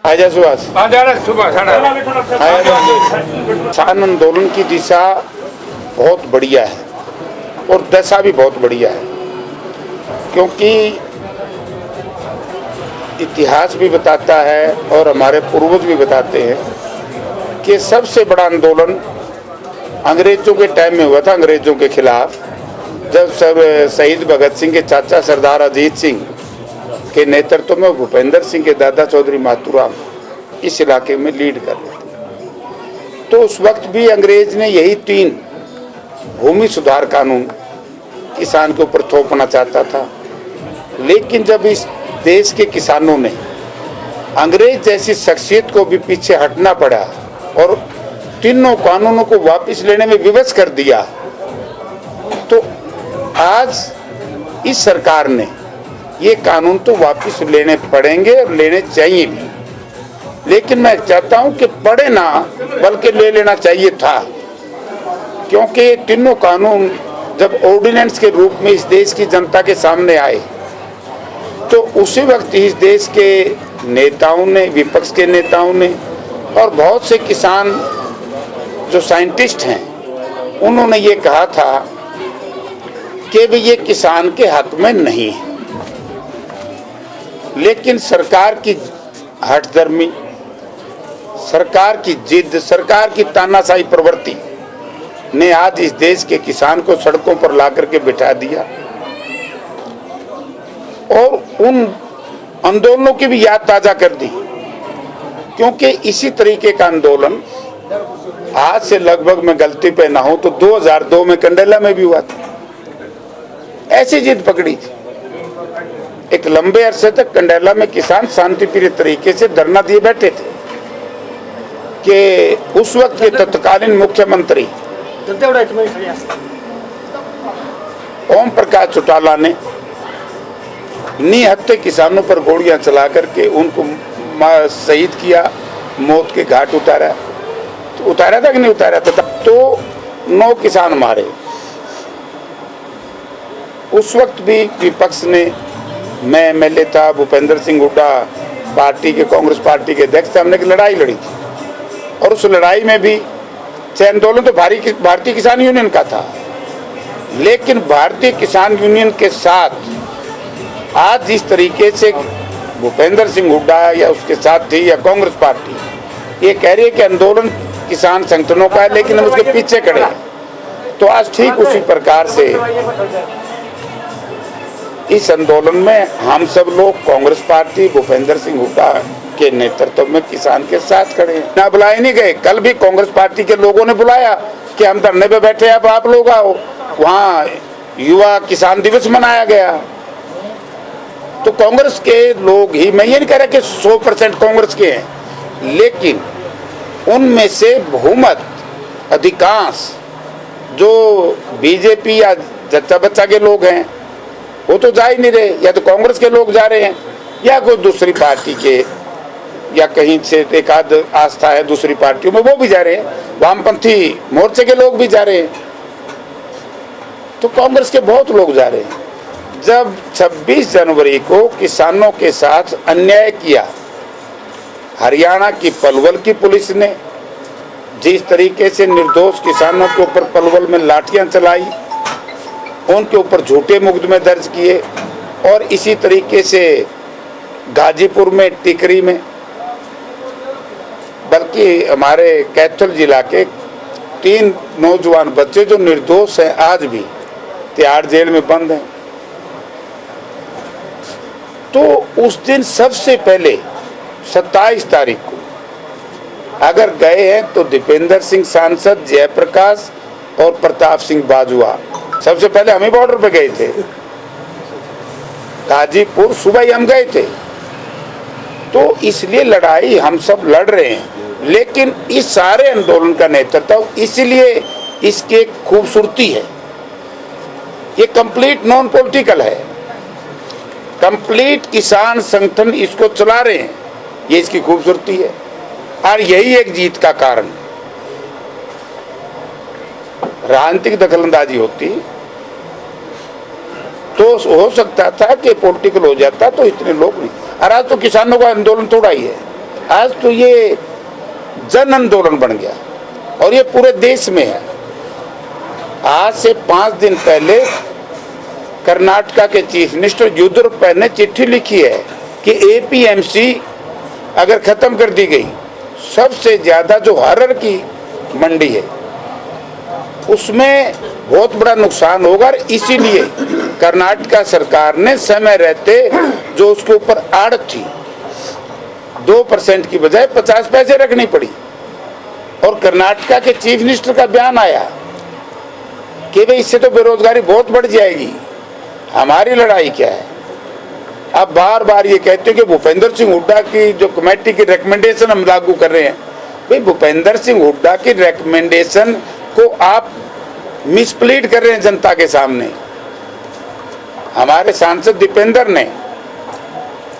आजा सुभाष किसान आंदोलन की दिशा बहुत बढ़िया है और दशा भी बहुत बढ़िया है, क्योंकि इतिहास भी बताता है और हमारे पूर्वज भी बताते हैं कि सबसे बड़ा आंदोलन अंग्रेजों के टाइम में हुआ था, अंग्रेजों के खिलाफ, जब शहीद भगत सिंह के चाचा सरदार अजीत सिंह के नेतृत्व में भूपेंद्र सिंह के दादा चौधरी माथुराम इस इलाके में लीड कर रहे थे। तो उस वक्त भी अंग्रेज ने यही 3 भूमि सुधार कानून किसान के ऊपर थोपना चाहता था, लेकिन जब इस देश के किसानों ने अंग्रेज जैसी शख्सियत को भी पीछे हटना पड़ा और तीनों कानूनों को वापस लेने में विवश कर दिया, तो आज इस सरकार ने ये कानून तो वापस लेने पड़ेंगे और लेने चाहिए भी, लेकिन मैं चाहता हूं कि पढ़े ना बल्कि ले लेना चाहिए था, क्योंकि तीनों कानून जब ऑर्डिनेंस के रूप में इस देश की जनता के सामने आए तो उसी वक्त इस देश के नेताओं ने, विपक्ष के नेताओं ने और बहुत से किसान जो साइंटिस्ट हैं, उन्होंने ये कहा था कि भी ये किसान के हक में नहीं है। लेकिन सरकार की हठधर्मी, सरकार की जिद, सरकार की तानाशाही प्रवृत्ति ने आज इस देश के किसान को सड़कों पर ला करके बिठा दिया और उन आंदोलनों की भी याद ताजा कर दी, क्योंकि इसी तरीके का आंदोलन आज से लगभग, मैं गलती पे ना हूं तो 2002 में कंडेला में भी हुआ था। ऐसी जिद पकड़ी थी, एक लंबे अरसे तक कंडेला में किसान शांतिप्रिय तरीके से धरना दिए बैठे थे कि उस वक्त के तत्कालीन मुख्यमंत्री ओम प्रकाश चौटाला ने निहत्थे किसानों पर गोलियां चला करके उनको शहीद किया, मौत के घाट उतारा। तो उतारा था कि नहीं उतारा था? तो 9 किसान मारे। उस वक्त भी विपक्ष ने, मैं एमएलए था, भूपेंद्र सिंह हुड्डा पार्टी के, कांग्रेस पार्टी के अध्यक्ष थे, हमने एक लड़ाई लड़ी थी और उस लड़ाई में भी आंदोलन तो भारतीय किसान यूनियन का था, लेकिन भारतीय किसान यूनियन के साथ आज जिस तरीके से भूपेंद्र सिंह हुड्डा या उसके साथी या कांग्रेस पार्टी ये कह रही है कि आंदोलन किसान संगठनों का है, लेकिन हम उसके पीछे खड़े हैं, तो आज ठीक उसी प्रकार से इस आंदोलन में हम सब लोग कांग्रेस पार्टी, भूपेंद्र सिंह हुड्डा के नेतृत्व में किसान के साथ खड़े हैं। ना बुलाए नहीं गए, कल भी कांग्रेस पार्टी के लोगों ने बुलाया कि हम धरने पे बैठे, अब आप लोग आओ। वहाँ युवा किसान दिवस मनाया गया, तो कांग्रेस के लोग ही, मैं ये नहीं कह रहा कि 100% कांग्रेस के हैं, लेकिन उनमें से बहुमत अधिकांश जो बीजेपी या जच्चा बच्चा के लोग हैं वो तो जा ही नहीं रहे, या तो कांग्रेस के लोग जा रहे हैं या कोई दूसरी पार्टी के, या कहीं से एक आध आस्था है दूसरी पार्टियों में, वो भी जा रहे हैं, वामपंथी मोर्चे के लोग भी जा रहे हैं, तो कांग्रेस के बहुत लोग जा रहे हैं। जब 26 जनवरी को किसानों के साथ अन्याय किया, हरियाणा की पलवल की पुलिस ने जिस तरीके से निर्दोष किसानों के ऊपर पलवल में लाठियां चलाई, उनके ऊपर झूठे मुकदमे दर्ज किए, और इसी तरीके से गाजीपुर में, टिकरी में, बल्कि हमारे कैथल जिला के 3 नौजवान बच्चे जो निर्दोष हैं आज भी तिहाड़ जेल में बंद हैं। तो उस दिन सबसे पहले 27 तारीख को अगर गए हैं तो दीपेंद्र सिंह सांसद, जयप्रकाश और प्रताप सिंह बाजवा सबसे पहले हम ही बॉर्डर पे गए थे। गाजीपुर सुबह ही हम गए थे, तो इसलिए लड़ाई हम सब लड़ रहे हैं, लेकिन इस सारे आंदोलन का नेतृत्व इसलिए इसकी एक खूबसूरती है, ये कंप्लीट नॉन पॉलिटिकल है, कंप्लीट किसान संगठन इसको चला रहे हैं, ये इसकी खूबसूरती है और यही एक जीत का कारण। राजनीतिक दखलंदाजी होती तो हो सकता था कि पॉलिटिकल हो जाता तो इतने लोग नहीं। और आज तो किसानों का आंदोलन थोड़ा ही है, आज तो ये जन आंदोलन बन गया और ये पूरे देश में है। आज से 5 दिन पहले कर्नाटका के चीफ मिनिस्टर येदियुरप्पा ने चिट्ठी लिखी है कि एपीएमसी अगर खत्म कर दी गई, सबसे ज्यादा जो हरर की मंडी है उसमें बहुत बड़ा नुकसान होगा। और इसीलिए कर्नाटका सरकार ने समय रहते जो उसके ऊपर आड़ थी 2% की बजाय 50 पैसे रखनी पड़ी। और कर्नाटका के चीफ मिनिस्टर का बयान आया कि भाई इससे तो बेरोजगारी बहुत बढ़ जाएगी, हमारी लड़ाई क्या है। अब बार बार ये कहते हैं कि भूपेंद्र सिंह हुड्डा की जो कमेटी की रिकमेंडेशन हम लागू कर रहे हैं। भाई भूपेंद्र सिंह हुड्डा की रिकमेंडेशन को आप मिसप्लीड कर रहे हैं जनता के सामने। हमारे सांसद दीपेंद्र ने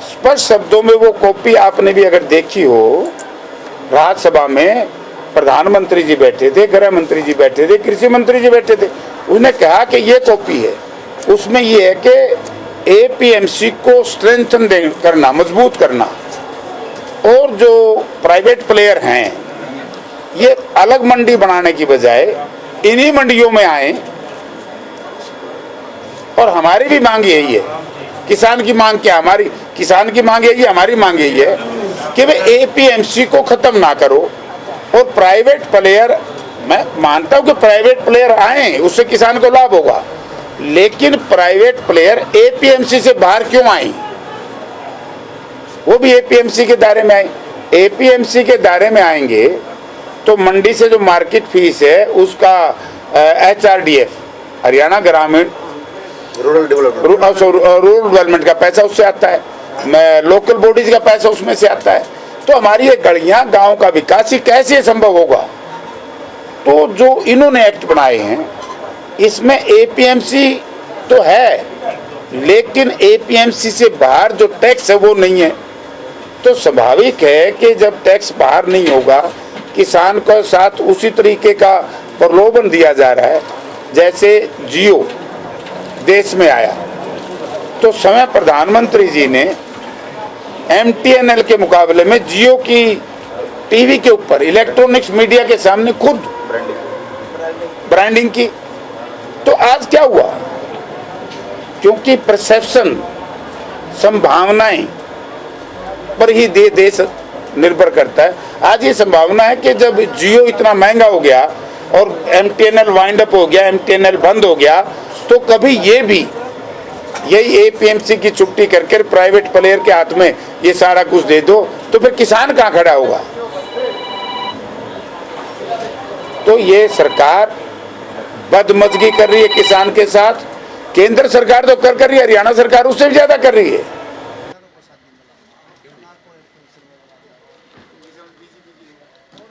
स्पष्ट शब्दों में वो कॉपी आपने भी अगर देखी हो, राज्यसभा में प्रधानमंत्री जी बैठे थे, गृह मंत्री जी बैठे थे, कृषि मंत्री जी बैठे थे, उन्होंने कहा कि ये कॉपी है, उसमें ये है कि एपीएमसी को स्ट्रेंथन करना, मजबूत करना, और जो प्राइवेट प्लेयर हैं ये अलग मंडी बनाने की बजाय इन्हीं मंडियों में आए। और हमारी भी मांग यही है, किसान की मांग क्या, हमारी किसान की मांग यही है, हमारी मांग यही है कि वे एपीएमसी को खत्म ना करो और प्राइवेट प्लेयर, मैं मानता हूं कि प्राइवेट प्लेयर आए उससे किसान को लाभ होगा, लेकिन प्राइवेट प्लेयर एपीएमसी से बाहर क्यों आए, वो भी एपीएमसी के दायरे में आए। एपीएमसी के दायरे में आएंगे तो मंडी से जो मार्केट फीस है उसका एचआरडीएफ, हरियाणा ग्रामीण रूरल डेवलपमेंट का पैसा उससे आता है, लोकल बॉडीज का पैसा उसमें से आता है। तो हमारी ये गलियां, गांव का विकास ही कैसे संभव होगा। तो जो इन्होंने एक्ट बनाए हैं इसमें एपीएमसी तो है, लेकिन एपीएमसी से बाहर जो टैक्स है वो नहीं है। तो स्वाभाविक है कि जब टैक्स बाहर नहीं होगा, किसान को साथ उसी तरीके का प्रलोभन दिया जा रहा है जैसे जियो देश में आया। तो समय प्रधानमंत्री जी ने एमटीएनएल के मुकाबले में जियो की टीवी के ऊपर इलेक्ट्रॉनिक्स मीडिया के सामने खुद ब्रांडिंग की। तो आज क्या हुआ, क्योंकि परसेप्शन, संभावनाएं पर ही देश निर्भर करता है। आज ये संभावना है कि जब जियो इतना महंगा हो गया और एमटीएनएल वाइंड अप हो गया, एमटीएनएल बंद हो गया, तो कभी ये भी यही एपीएमसी की छुट्टी करके प्राइवेट प्लेयर के हाथ में ये सारा कुछ दे दो, तो फिर किसान कहाँ खड़ा होगा। तो ये सरकार बदमजगी कर रही है किसान के साथ। केंद्र सरकार तो कर रही है, हरियाणा सरकार उससे भी ज्यादा कर रही है।